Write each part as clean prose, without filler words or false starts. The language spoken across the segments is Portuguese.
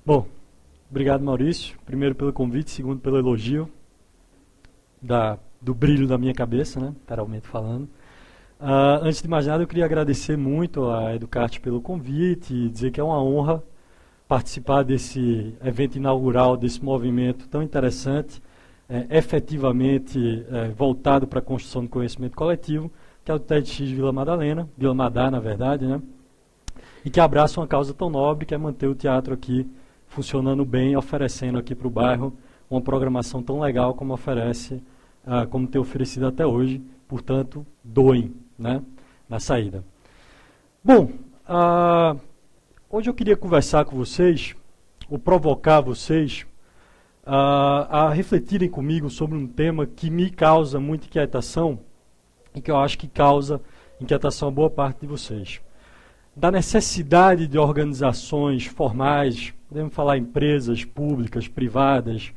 Bom, obrigado, Maurício. Primeiro pelo convite, segundo pelo elogio do brilho da minha cabeça, né, literalmente falando. Antes de mais nada, eu queria agradecer muito a Educarte pelo convite e dizer que é uma honra participar desse evento inaugural, desse movimento tão interessante, efetivamente voltado para a construção do conhecimento coletivo, que é o TEDx Vila Madá, na verdade, né, e que abraça uma causa tão nobre, que é manter o teatro aqui funcionando bem, oferecendo aqui para o bairro uma programação tão legal como oferece, como tem oferecido até hoje. Portanto, doem, né, na saída. Bom, hoje eu queria conversar com vocês, ou provocar vocês a refletirem comigo sobre um tema que me causa muita inquietação e que eu acho que causa inquietação a boa parte de vocês. Da necessidade de organizações formais, podemos falar empresas públicas, privadas,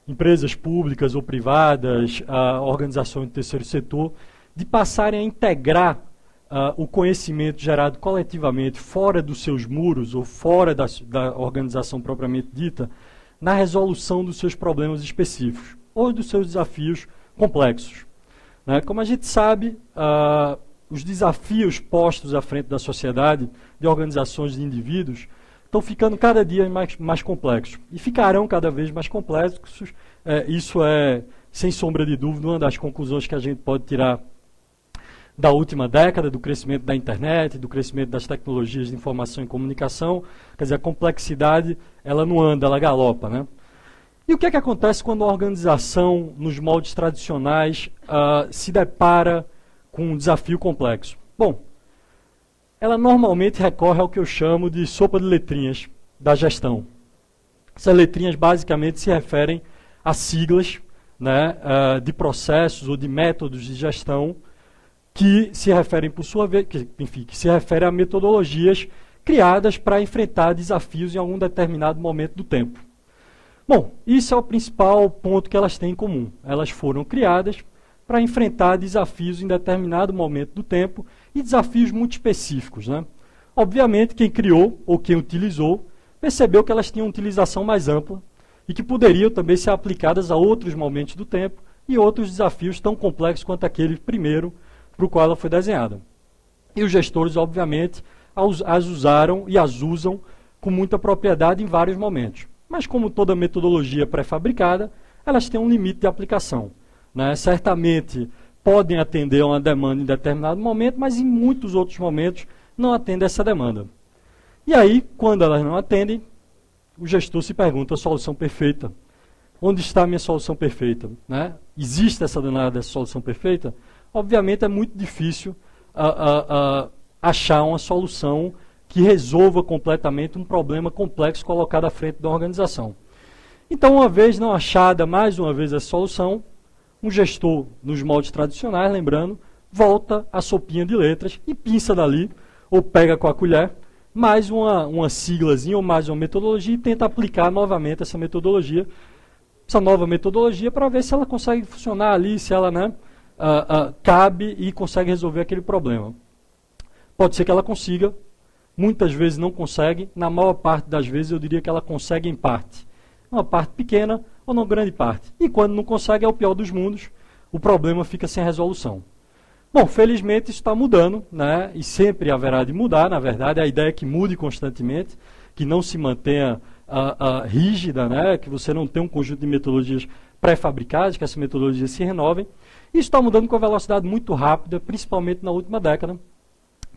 empresas públicas ou privadas, organizações do terceiro setor, de passarem a integrar o conhecimento gerado coletivamente fora dos seus muros ou fora da organização propriamente dita, na resolução dos seus problemas específicos ou dos seus desafios complexos. Como a gente sabe, os desafios postos à frente da sociedade, de organizações de indivíduos, estão ficando cada dia mais complexos. E ficarão cada vez mais complexos. Isso é, sem sombra de dúvida, uma das conclusões que a gente pode tirar da última década, do crescimento da internet, do crescimento das tecnologias de informação e comunicação. Quer dizer, a complexidade, ela não anda, ela galopa, né? E o que é que acontece quando a organização, nos moldes tradicionais, se depara com um desafio complexo? Bom, ela normalmente recorre ao que eu chamo de sopa de letrinhas da gestão. Essas letrinhas basicamente se referem a siglas, né, de processos ou de métodos de gestão que se referem, por sua vez, que se referem a metodologias criadas para enfrentar desafios em algum determinado momento do tempo. Bom, isso é o principal ponto que elas têm em comum. Elas foram criadas para enfrentar desafios em determinado momento do tempo e desafios muito específicos, né? Obviamente, quem criou ou quem utilizou percebeu que elas tinham uma utilização mais ampla e que poderiam também ser aplicadas a outros momentos do tempo e outros desafios tão complexos quanto aquele primeiro para o qual ela foi desenhada. E os gestores, obviamente, as usaram e as usam com muita propriedade em vários momentos. Mas, como toda metodologia pré-fabricada, elas têm um limite de aplicação, né? Certamente podem atender a uma demanda em determinado momento, mas em muitos outros momentos não atendem essa demanda. E aí, quando elas não atendem, o gestor se pergunta: a solução perfeita? Onde está a minha solução perfeita? Né? Existe essa danada solução perfeita? Obviamente é muito difícil achar uma solução que resolva completamente um problema complexo colocado à frente da organização. Então, uma vez não achada mais uma vez essa solução, um gestor, nos moldes tradicionais, lembrando, volta à sopinha de letras e pinça dali, ou pega com a colher, mais uma siglazinha ou mais uma metodologia e tenta aplicar novamente essa nova metodologia para ver se ela consegue funcionar ali, se ela, né, cabe e consegue resolver aquele problema. Pode ser que ela consiga, muitas vezes não consegue, na maior parte das vezes eu diria que ela consegue em parte. Uma parte pequena ou não grande parte. E quando não consegue é o pior dos mundos, o problema fica sem resolução. Bom, felizmente isso está mudando, né? E sempre haverá de mudar, na verdade, a ideia é que mude constantemente, que não se mantenha rígida, né? Que você não tenha um conjunto de metodologias pré-fabricadas, que essas metodologias se renovem. Isso está mudando com uma velocidade muito rápida, principalmente na última década,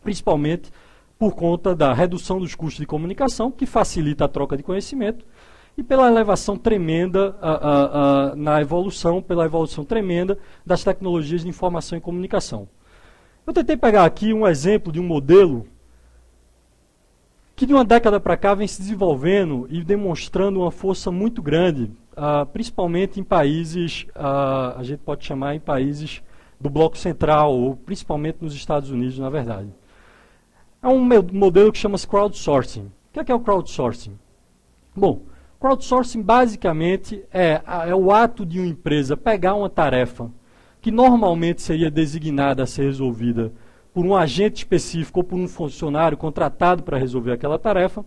principalmente por conta da redução dos custos de comunicação, que facilita a troca de conhecimento, e pela elevação tremenda na evolução, pela evolução tremenda das tecnologias de informação e comunicação. Eu tentei pegar aqui um exemplo de um modelo que de uma década para cá vem se desenvolvendo e demonstrando uma força muito grande, principalmente em países, a gente pode chamar em países do Bloco Central, ou principalmente nos Estados Unidos, na verdade. É um modelo que chama-se crowdsourcing. O que é o crowdsourcing? Bom, crowdsourcing basicamente é o ato de uma empresa pegar uma tarefa que normalmente seria designada a ser resolvida por um agente específico ou por um funcionário contratado para resolver aquela tarefa,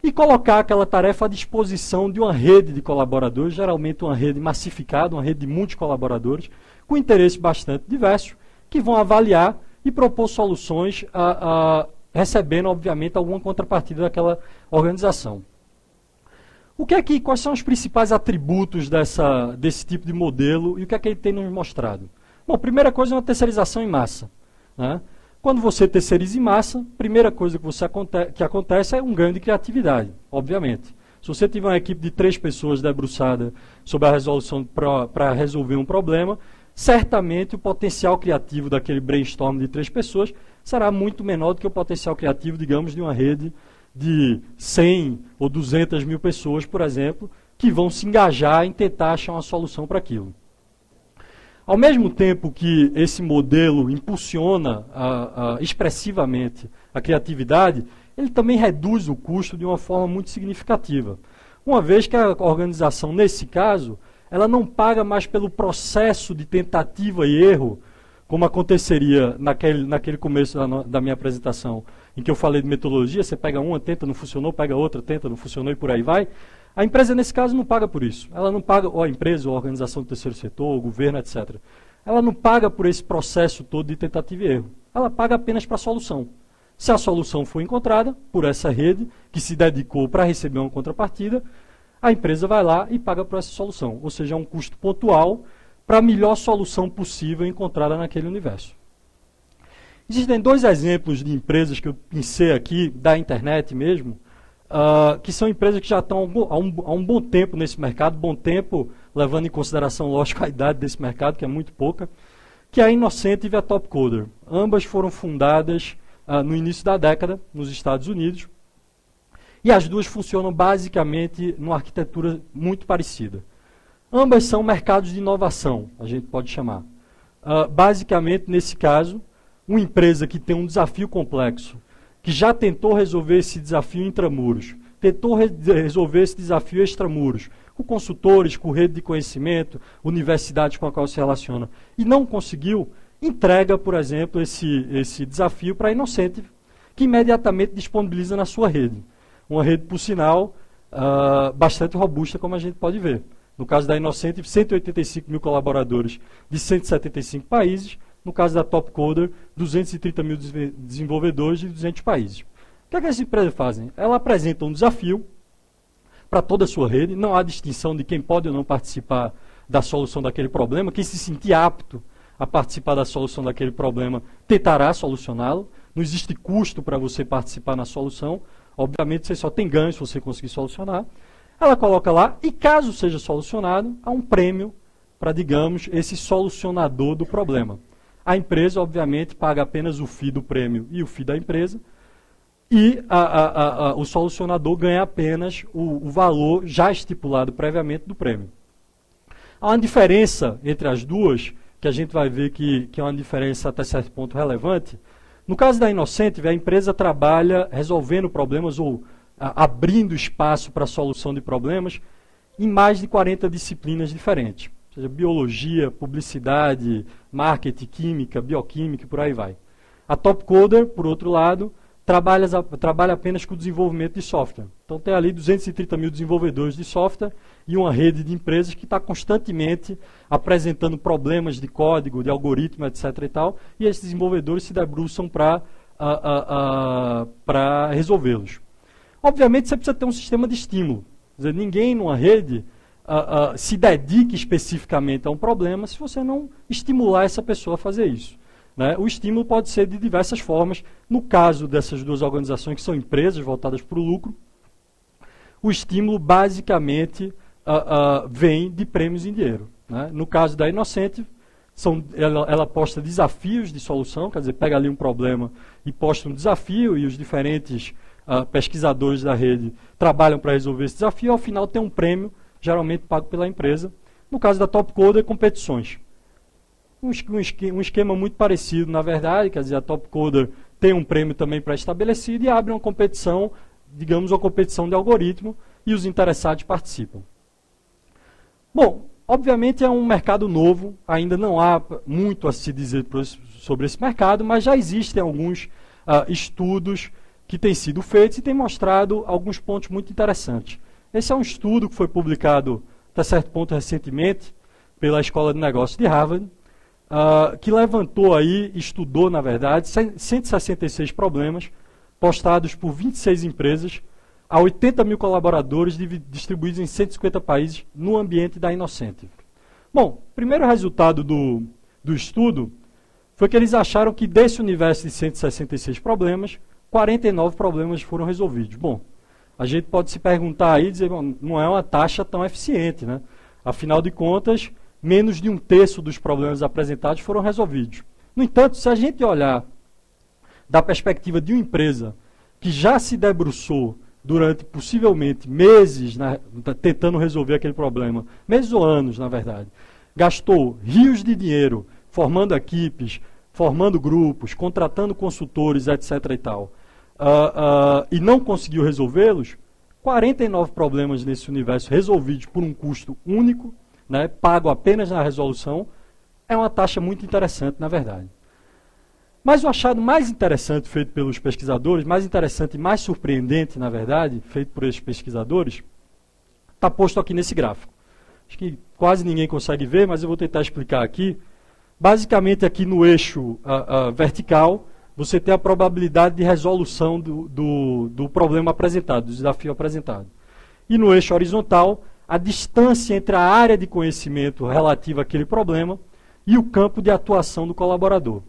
e colocar aquela tarefa à disposição de uma rede de colaboradores, geralmente uma rede massificada, uma rede de muitos colaboradores, com interesses bastante diversos, que vão avaliar e propor soluções, recebendo, obviamente, alguma contrapartida daquela organização. Quais são os principais atributos desse tipo de modelo e o que é que ele tem nos mostrado? Bom, primeira coisa é uma terceirização em massa, né? Quando você terceiriza em massa, a primeira coisa que acontece é um ganho de criatividade, obviamente. Se você tiver uma equipe de 3 pessoas debruçada sobre a resolução para resolver um problema, certamente o potencial criativo daquele brainstorm de 3 pessoas será muito menor do que o potencial criativo, digamos, de uma rede de 100 ou 200 mil pessoas, por exemplo, que vão se engajar em tentar achar uma solução para aquilo. Ao mesmo tempo que esse modelo impulsiona expressivamente a criatividade, ele também reduz o custo de uma forma muito significativa. Uma vez que a organização, nesse caso, ela não paga mais pelo processo de tentativa e erro, como aconteceria naquele começo da minha apresentação, em que eu falei de metodologia, você pega uma, tenta, não funcionou, pega outra, tenta, não funcionou e por aí vai. A empresa, nesse caso, não paga por isso. Ela não paga, ou a empresa, ou a organização do terceiro setor, o governo, etc. Ela não paga por esse processo todo de tentativa e erro. Ela paga apenas para a solução. Se a solução for encontrada por essa rede, que se dedicou para receber uma contrapartida, a empresa vai lá e paga por essa solução. Ou seja, é um custo pontual para a melhor solução possível encontrada naquele universo. Existem 2 exemplos de empresas que eu pensei aqui, da internet mesmo, que são empresas que já estão há um bom tempo nesse mercado, bom tempo levando em consideração, lógico, a idade desse mercado, que é muito pouca, que é a Innocent e a Topcoder. Ambas foram fundadas no início da década, nos Estados Unidos, e as duas funcionam basicamente numa arquitetura muito parecida. Ambas são mercados de inovação, a gente pode chamar. Basicamente, nesse caso, uma empresa que tem um desafio complexo, que já tentou resolver esse desafio intramuros, tentou resolver esse desafio extramuros, com consultores, com rede de conhecimento, universidades com a qual se relaciona, e não conseguiu, entrega, por exemplo, esse desafio para a Innocent, que imediatamente disponibiliza na sua rede. Uma rede, por sinal, bastante robusta, como a gente pode ver. No caso da Innocent, 185 mil colaboradores de 175 países. No caso da Topcoder, 230 mil desenvolvedores de 200 países. O que é que essas empresas fazem? Elas apresentam um desafio para toda a sua rede, não há distinção de quem pode ou não participar da solução daquele problema, quem se sentir apto a participar da solução daquele problema tentará solucioná-lo, não existe custo para você participar na solução, obviamente você só tem ganho se você conseguir solucionar. Ela coloca lá, e caso seja solucionado, há um prêmio para, digamos, esse solucionador do problema. A empresa, obviamente, paga apenas o FII do prêmio e o FII da empresa, e o solucionador ganha apenas o valor já estipulado previamente do prêmio. Há uma diferença entre as duas, que a gente vai ver que é uma diferença até certo ponto relevante. No caso da Innocent, a empresa trabalha resolvendo problemas ou abrindo espaço para a solução de problemas em mais de 40 disciplinas diferentes. Ou seja, biologia, publicidade, marketing, química, bioquímica e por aí vai. A Topcoder, por outro lado, trabalha apenas com o desenvolvimento de software. Então tem ali 230 mil desenvolvedores de software e uma rede de empresas que está constantemente apresentando problemas de código, de algoritmo, etc. e tal, e esses desenvolvedores se debruçam para resolvê-los. Obviamente você precisa ter um sistema de estímulo. Quer dizer, ninguém numa rede se dedique especificamente a um problema se você não estimular essa pessoa a fazer isso. Né? O estímulo pode ser de diversas formas. No caso dessas duas organizações, que são empresas voltadas para o lucro, o estímulo basicamente vem de prêmios em dinheiro. Né? No caso da Innocent, ela posta desafios de solução, quer dizer, pega ali um problema e posta um desafio, e os diferentes pesquisadores da rede trabalham para resolver esse desafio, e ao final tem um prêmio, geralmente pago pela empresa. No caso da Topcoder, competições. Um esquema muito parecido, na verdade, quer dizer, a Topcoder tem um prêmio também pré-estabelecido e abre uma competição, digamos, uma competição de algoritmo, e os interessados participam. Bom, Obviamente é um mercado novo, ainda não há muito a se dizer sobre esse mercado, mas já existem alguns estudos que têm sido feitos e têm mostrado alguns pontos muito interessantes. Esse é um estudo que foi publicado, até certo ponto, recentemente, pela Escola de Negócios de Harvard, que levantou aí, estudou, na verdade, 166 problemas postados por 26 empresas a 80 mil colaboradores distribuídos em 150 países no ambiente da Innocentive. Bom, o primeiro resultado do estudo foi que eles acharam que desse universo de 166 problemas, 49 problemas foram resolvidos. Bom, a gente pode se perguntar aí, dizer, bom, não é uma taxa tão eficiente, né? Afinal de contas, menos de 1/3 dos problemas apresentados foram resolvidos. No entanto, se a gente olhar da perspectiva de uma empresa que já se debruçou durante possivelmente meses tentando resolver aquele problema, meses ou anos, na verdade, gastou rios de dinheiro formando equipes, formando grupos, contratando consultores, etc. e tal, e não conseguiu resolvê-los, 49 problemas nesse universo resolvidos por um custo único, né, pago apenas na resolução, é uma taxa muito interessante, na verdade. Mas o achado mais interessante feito pelos pesquisadores, mais interessante e mais surpreendente, na verdade, feito por esses pesquisadores, está posto aqui nesse gráfico. Acho que quase ninguém consegue ver, mas eu vou tentar explicar aqui. Basicamente, aqui no eixo vertical, você tem a probabilidade de resolução do problema apresentado, do desafio apresentado. E no eixo horizontal, a distância entre a área de conhecimento relativa àquele problema e o campo de atuação do colaborador.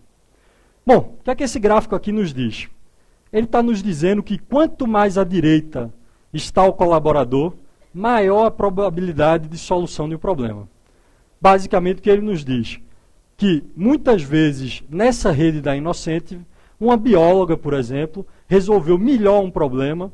Bom, o que é que esse gráfico aqui nos diz? Ele está nos dizendo que quanto mais à direita está o colaborador, maior a probabilidade de solução de um problema. Basicamente, o que ele nos diz? Que, muitas vezes, nessa rede da Innocentive, uma bióloga, por exemplo, resolveu melhor um problema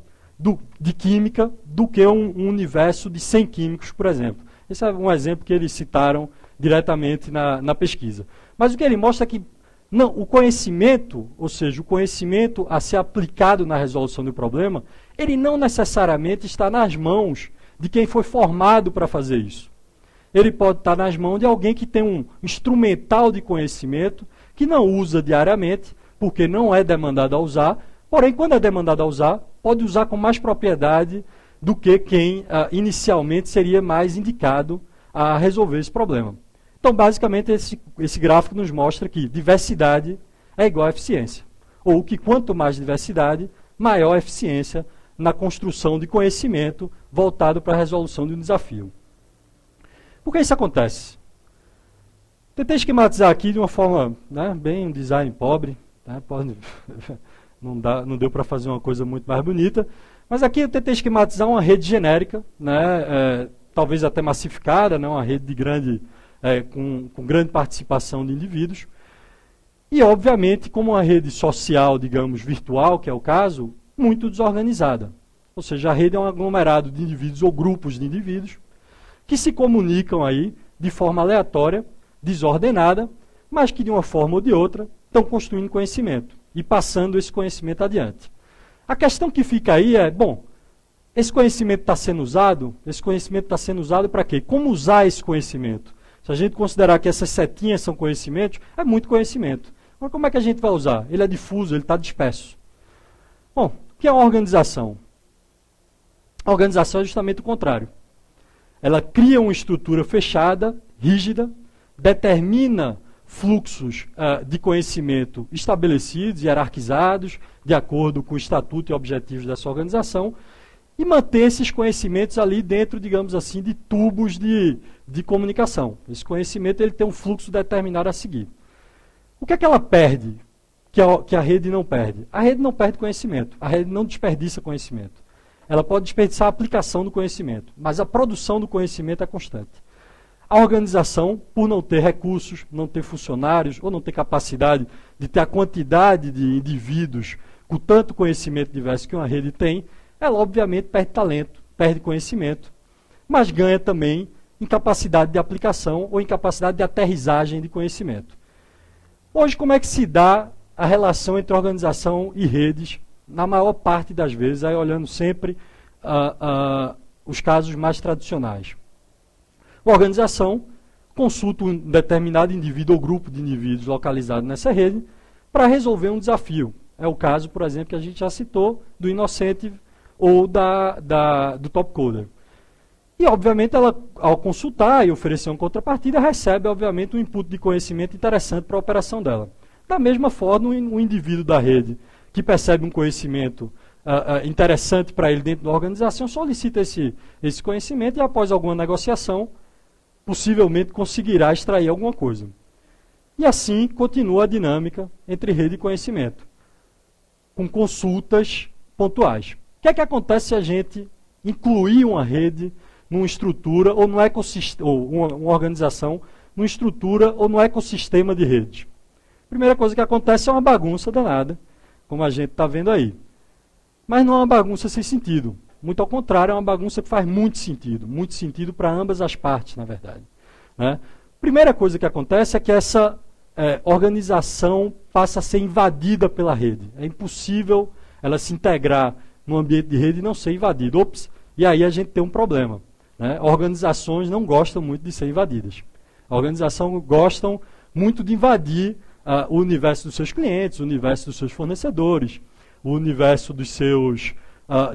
de química do que um universo de 100 químicos, por exemplo. Esse é um exemplo que eles citaram diretamente na pesquisa. Mas o que ele mostra é que não, o conhecimento, ou seja, o conhecimento a ser aplicado na resolução do problema, ele não necessariamente está nas mãos de quem foi formado para fazer isso. Ele pode estar nas mãos de alguém que tem um instrumental de conhecimento que não usa diariamente, porque não é demandado a usar, porém, quando é demandado a usar, pode usar com mais propriedade do que quem inicialmente seria mais indicado a resolver esse problema. Então, basicamente, esse gráfico nos mostra que diversidade é igual a eficiência. Ou que quanto mais diversidade, maior a eficiência na construção de conhecimento voltado para a resolução de um desafio. Por que isso acontece? Tentei esquematizar aqui de uma forma, né, bem um design pobre, né, não deu para fazer uma coisa muito mais bonita, mas aqui eu tentei esquematizar uma rede genérica, né, talvez até massificada, né, uma rede de com grande participação de indivíduos, e obviamente como uma rede social, digamos, virtual, que é o caso, muito desorganizada. Ou seja, a rede é um aglomerado de indivíduos ou grupos de indivíduos que se comunicam aí de forma aleatória, desordenada, mas que de uma forma ou de outra estão construindo conhecimento e passando esse conhecimento adiante. A questão que fica aí é, bom, esse conhecimento está sendo usado? Esse conhecimento está sendo usado para quê? Como usar esse conhecimento? Se a gente considerar que essas setinhas são conhecimentos, é muito conhecimento. Mas como é que a gente vai usar? Ele é difuso, ele está disperso. Bom, o que é uma organização? A organização é justamente o contrário. Ela cria uma estrutura fechada, rígida, determina fluxos de conhecimento estabelecidos, hierarquizados, de acordo com o estatuto e objetivos dessa organização, e manter esses conhecimentos ali dentro, digamos assim, de tubos de comunicação. Esse conhecimento ele tem um fluxo determinado a seguir. O que é que ela perde, que a rede não perde? A rede não perde conhecimento, a rede não desperdiça conhecimento. Ela pode desperdiçar a aplicação do conhecimento, mas a produção do conhecimento é constante. A organização, por não ter recursos, não ter funcionários, ou não ter capacidade de ter a quantidade de indivíduos com tanto conhecimento diverso que uma rede tem, ela obviamente perde talento, perde conhecimento, mas ganha também em capacidade de aplicação ou em capacidade de aterrissagem de conhecimento. Hoje, como é que se dá a relação entre organização e redes, na maior parte das vezes, aí olhando sempre os casos mais tradicionais? A organização consulta um determinado indivíduo ou grupo de indivíduos localizado nessa rede para resolver um desafio. É o caso, por exemplo, que a gente já citou, do Innocentive ou do Topcoder. E, obviamente, ela, ao consultar e oferecer uma contrapartida, recebe, obviamente, um input de conhecimento interessante para a operação dela. Da mesma forma, um indivíduo da rede que percebe um conhecimento interessante para ele dentro da organização, solicita esse conhecimento e, após alguma negociação, possivelmente conseguirá extrair alguma coisa. E assim continua a dinâmica entre rede e conhecimento, com consultas pontuais. O que é que acontece se a gente incluir uma rede numa estrutura ou num ecossistema, ou uma organização numa estrutura ou no ecossistema de redes? A primeira coisa que acontece é uma bagunça danada, como a gente está vendo aí. Mas não é uma bagunça sem sentido. Muito ao contrário, é uma bagunça que faz muito sentido para ambas as partes, na verdade. Né? Primeira coisa que acontece é que essa organização passa a ser invadida pela rede. É impossível ela se integrar no ambiente de rede e não ser invadida. Ops, e aí a gente tem um problema. Né? Organizações não gostam muito de ser invadidas. A organização gostam muito de invadir o universo dos seus clientes, o universo dos seus fornecedores, o universo dos seus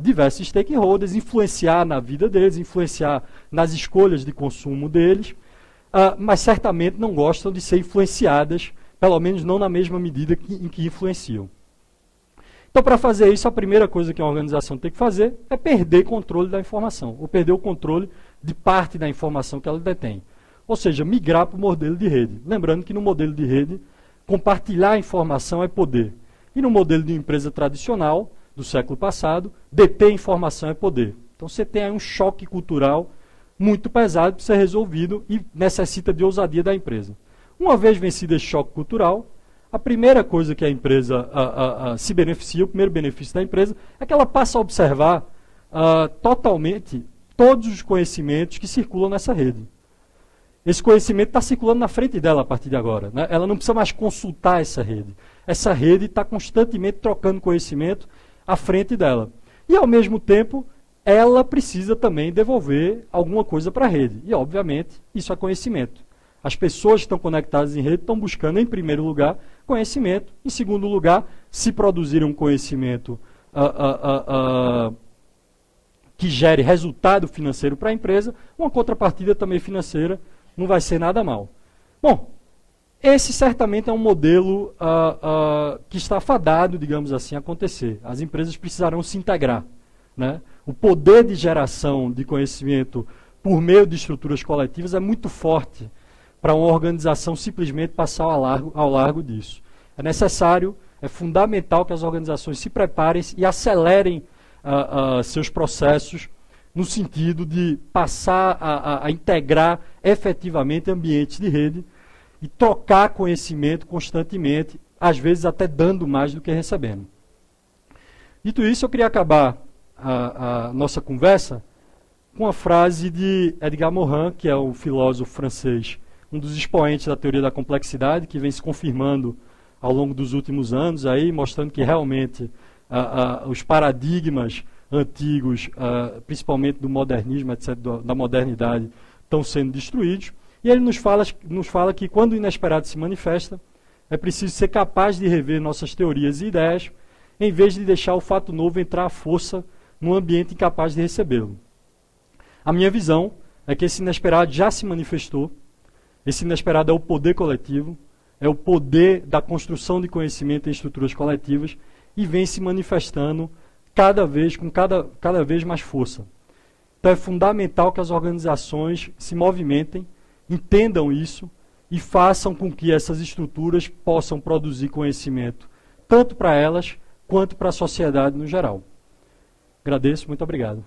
diversos stakeholders, influenciar na vida deles, influenciar nas escolhas de consumo deles, mas certamente não gostam de ser influenciadas, pelo menos não na mesma medida em que influenciam. Então, para fazer isso, a primeira coisa que uma organização tem que fazer é perder controle da informação, ou perder o controle de parte da informação que ela detém. Ou seja, migrar para o modelo de rede. Lembrando que no modelo de rede, compartilhar a informação é poder. E no modelo de empresa tradicional, do século passado, deter informação é poder. Então você tem aí um choque cultural muito pesado para ser resolvido e necessita de ousadia da empresa. Uma vez vencido esse choque cultural, a primeira coisa que a empresa se beneficia, o primeiro benefício da empresa, é que ela passa a observar totalmente todos os conhecimentos que circulam nessa rede. Esse conhecimento está circulando na frente dela a partir de agora. Né? Ela não precisa mais consultar essa rede. Essa rede está constantemente trocando conhecimento à frente dela. E, ao mesmo tempo, ela precisa também devolver alguma coisa para a rede. E, obviamente, isso é conhecimento. As pessoas que estão conectadas em rede estão buscando, em primeiro lugar, conhecimento. Em segundo lugar, se produzir um conhecimento que gere resultado financeiro para a empresa, uma contrapartida também financeira não vai ser nada mal. Bom, esse certamente é um modelo que está fadado, digamos assim, a acontecer. As empresas precisarão se integrar. Né? O poder de geração de conhecimento por meio de estruturas coletivas é muito forte para uma organização simplesmente passar ao largo disso. É necessário, é fundamental que as organizações se preparem e acelerem seus processos no sentido de passar a integrar efetivamente ambientes de rede e trocar conhecimento constantemente, às vezes até dando mais do que recebendo. Dito isso, eu queria acabar a nossa conversa com a frase de Edgar Morin, que é um filósofo francês, um dos expoentes da teoria da complexidade, que vem se confirmando ao longo dos últimos anos, aí, mostrando que realmente os paradigmas antigos, principalmente do modernismo, etc., da modernidade, estão sendo destruídos. E ele nos fala que quando o inesperado se manifesta, é preciso ser capaz de rever nossas teorias e ideias, em vez de deixar o fato novo entrar à força num ambiente incapaz de recebê-lo. A minha visão é que esse inesperado já se manifestou. Esse inesperado é o poder coletivo, é o poder da construção de conhecimento em estruturas coletivas e vem se manifestando cada vez mais força. Então é fundamental que as organizações se movimentem, entendam isso e façam com que essas estruturas possam produzir conhecimento, tanto para elas quanto para a sociedade no geral. Agradeço, muito obrigado.